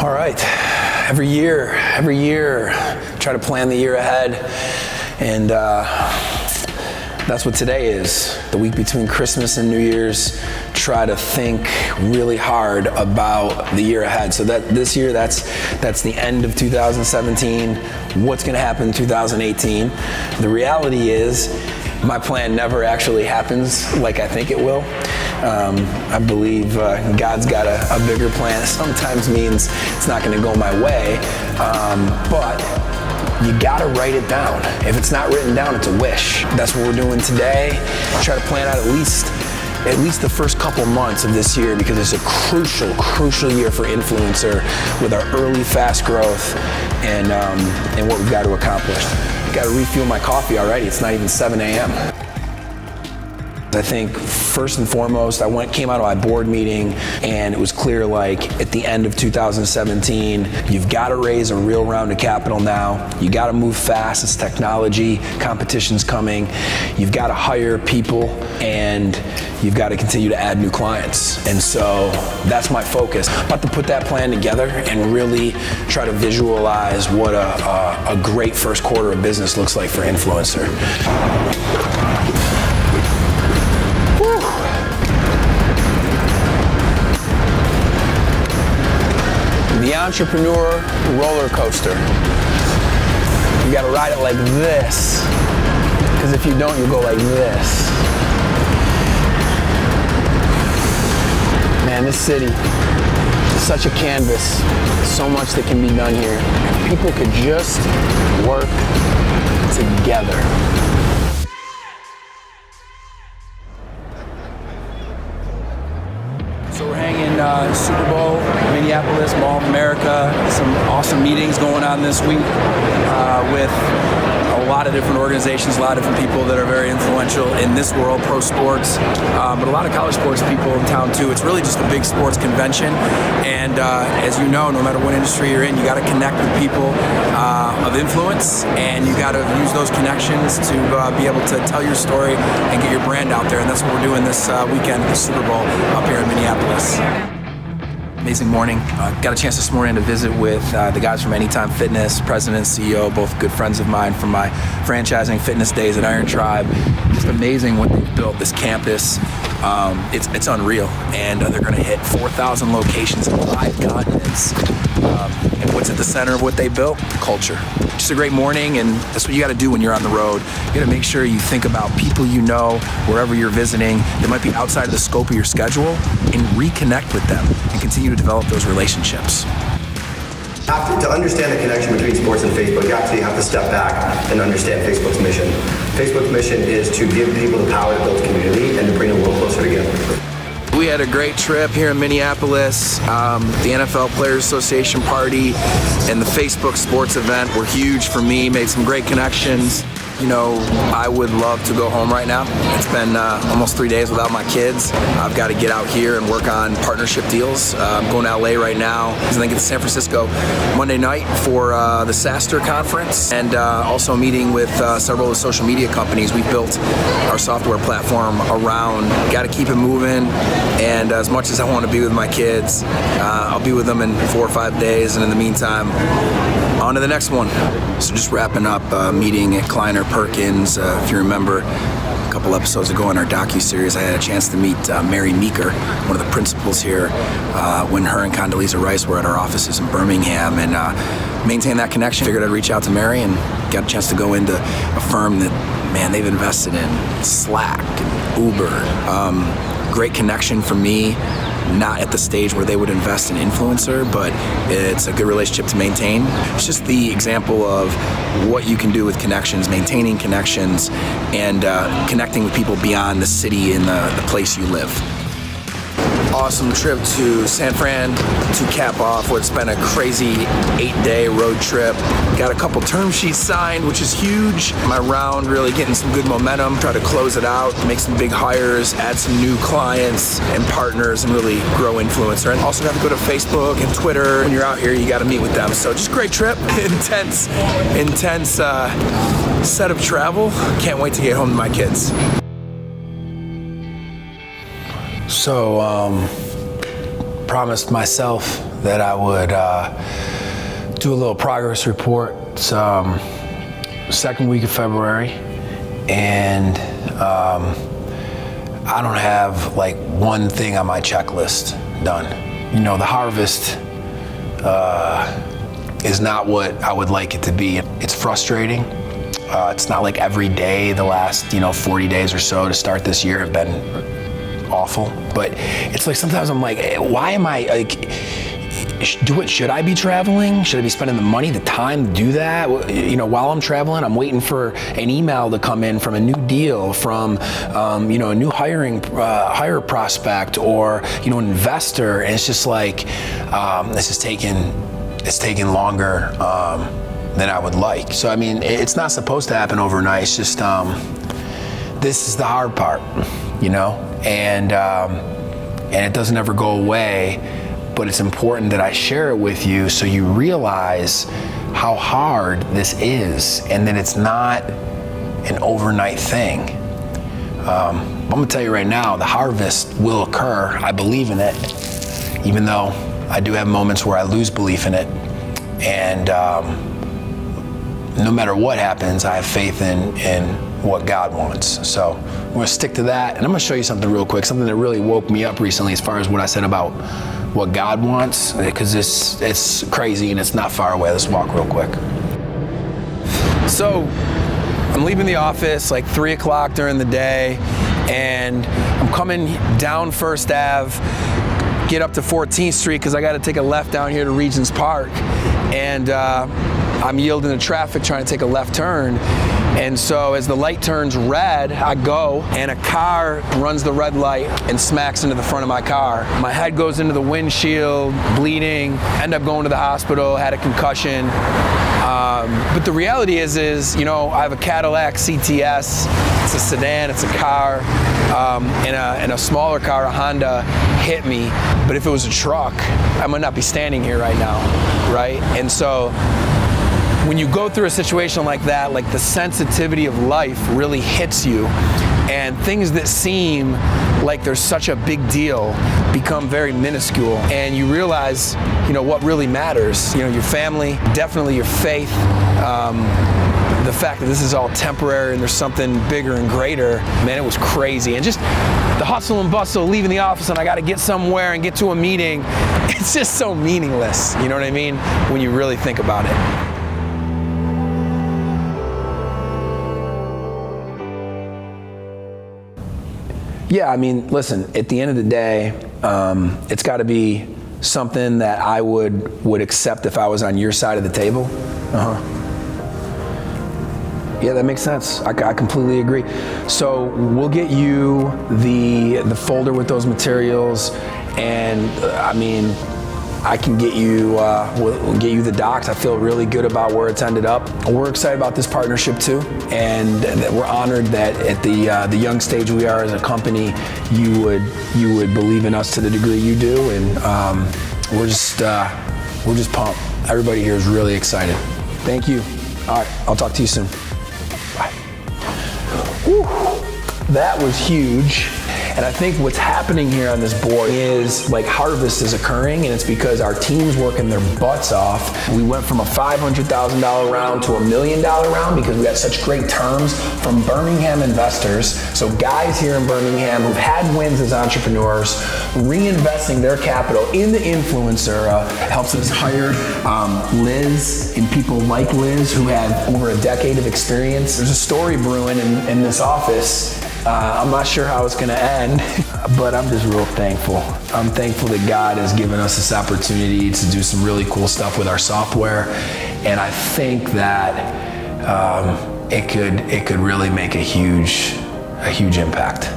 All right, every year, try to plan the year ahead, and that's what today is. The week between Christmas and New Year's, try to think really hard about the year ahead. So that this year, that's the end of 2017. What's gonna happen in 2018? The reality is, my plan never actually happens like I think it will. I believe God's got a bigger plan. Sometimes means it's not gonna go my way, but you gotta write it down. If it's not written down, it's a wish. That's what we're doing today. Try to plan out at least the first couple months of this year, because it's a crucial year for Influencer with our early fast growth and what we've got to accomplish. Got to refuel my coffee already. It's not even 7 a.m. I think first and foremost, came out of my board meeting, and it was clear, like, at the end of 2017, you've got to raise a real round of capital now. You got to move fast. It's technology. Competition's coming. You've got to hire people, and you've got to continue to add new clients. And so that's my focus. I'm about to put that plan together and really try to visualize what a great first quarter of business looks like for Influencer. The entrepreneur roller coaster. You gotta ride it like this, because if you don't, you'll go like this. Man, this city is such a canvas. So much that can be done here. If people could just work together. So we're hanging Super Bowl, Minneapolis, Mall of America. Some awesome meetings going on this week with a lot of different organizations, a lot of different people that are very influential in this world, pro sports, but a lot of college sports people in town too. It's really just a big sports convention, and as you know, no matter what industry you're in, you got to connect with people of influence, and you got to use those connections to be able to tell your story and get your brand out there, and that's what we're doing this weekend at the Super Bowl up here in Minneapolis. Amazing morning. Got a chance this morning to visit with the guys from Anytime Fitness, president and CEO, both good friends of mine from my franchising fitness days at Iron Tribe. Just amazing what they've built, this campus. It's unreal, and they're going to hit 4,000 locations in 5 continents. And what's at the center of what they built? Culture. Just a great morning, and that's what you got to do when you're on the road. You got to make sure you think about people you know, wherever you're visiting, that might be outside of the scope of your schedule, and reconnect with them and continue to develop those relationships. To understand the connection between sports and Facebook, you actually have to step back and understand Facebook's mission. Facebook's mission is to give people the power to build community and to bring the world closer together. We had a great trip here in Minneapolis. The NFL Players Association party and the Facebook sports event were huge for me, made some great connections. You know, I would love to go home right now. It's been almost 3 days without my kids. I've got to get out here and work on partnership deals. I'm going to LA right now. I think it's San Francisco Monday night for the SaaStr conference, and also meeting with several of the social media companies. We built our software platform around. Got to keep it moving, and as much as I want to be with my kids, I'll be with them in 4 or 5 days, and in the meantime, on to the next one. So just wrapping up a meeting at Kleiner Perkins. If you remember, a couple episodes ago in our docu-series, I had a chance to meet Mary Meeker, one of the principals here, when her and Condoleezza Rice were at our offices in Birmingham, and maintain that connection. Figured I'd reach out to Mary and got a chance to go into a firm that, man, they've invested in Slack and Uber. Great connection for me. Not at the stage where they would invest in Influencer, but it's a good relationship to maintain. It's just the example of what you can do with connections, maintaining connections, and connecting with people beyond the city and the place you live. Awesome trip to San Fran to cap off what's been a crazy 8-day road trip. Got a couple term sheets signed, which is huge. My round really getting some good momentum. Try to close it out, make some big hires, add some new clients and partners, and really grow Influencer. And also got to go to Facebook and Twitter. When you're out here, you got to meet with them. So just great trip, intense set of travel. Can't wait to get home to my kids. So, promised myself that I would do a little progress report. It's second week of February, and I don't have like one thing on my checklist done. You know, the harvest is not what I would like it to be. It's frustrating. It's not like every day the last 40 days or so to start this year have been awful, but it's like sometimes I'm like, why am I like, should I be traveling? Should I be spending the money, the time to do that? While I'm traveling, I'm waiting for an email to come in from a new deal, from a new hire prospect, or an investor, and it's just like it's taking longer than I would like. So I mean, it's not supposed to happen overnight. It's just this is the hard part, and it doesn't ever go away. But it's important that I share it with you so you realize how hard this is, and that it's not an overnight thing. I'm gonna tell you right now, the harvest will occur. I believe in it, even though I do have moments where I lose belief in it. And no matter what happens, I have faith in what God wants. So I'm gonna stick to that, and I'm gonna show you something real quick, something that really woke me up recently as far as what I said about what God wants, because it's crazy and it's not far away. Let's walk real quick. So I'm leaving the office like 3 o'clock during the day, and I'm coming down First Ave, get up to 14th Street because I got to take a left down here to Regents Park, and I'm yielding to traffic trying to take a left turn. And so as the light turns red, I go, and a car runs the red light and smacks into the front of my car. My head goes into the windshield, bleeding, end up going to the hospital, had a concussion. But the reality is, I have a Cadillac CTS. It's a sedan, it's a car, and a smaller car, a Honda, hit me. But if it was a truck, I might not be standing here right now, right? And so when you go through a situation like that, like the sensitivity of life really hits you, and things that seem like they're such a big deal become very minuscule, and you realize, what really matters. Your family, definitely your faith, the fact that this is all temporary and there's something bigger and greater. Man, it was crazy. And just the hustle and bustle, leaving the office, and I got to get somewhere and get to a meeting. It's just so meaningless. You know what I mean? When you really think about it. Yeah, I mean, listen, at the end of the day, it's got to be something that I would accept if I was on your side of the table. Yeah, that makes sense. I completely agree. So we'll get you the folder with those materials, and I can get you, we'll get you the docs. I feel really good about where it's ended up. We're excited about this partnership too, and we're honored that at the young stage we are as a company, you would believe in us to the degree you do, and we're just pumped. Everybody here is really excited. Thank you. All right, I'll talk to you soon. Bye. Whew. That was huge. And I think what's happening here on this board is like harvest is occurring, and it's because our team's working their butts off. We went from a $500,000 round to $1 million round because we got such great terms from Birmingham investors. So guys here in Birmingham who've had wins as entrepreneurs, reinvesting their capital in the influencer era, helps us hire Liz and people like Liz who have over a decade of experience. There's a story brewing in this office. I'm not sure how it's gonna end, but I'm just real thankful. I'm thankful that God has given us this opportunity to do some really cool stuff with our software, and I think that it could really make a huge impact.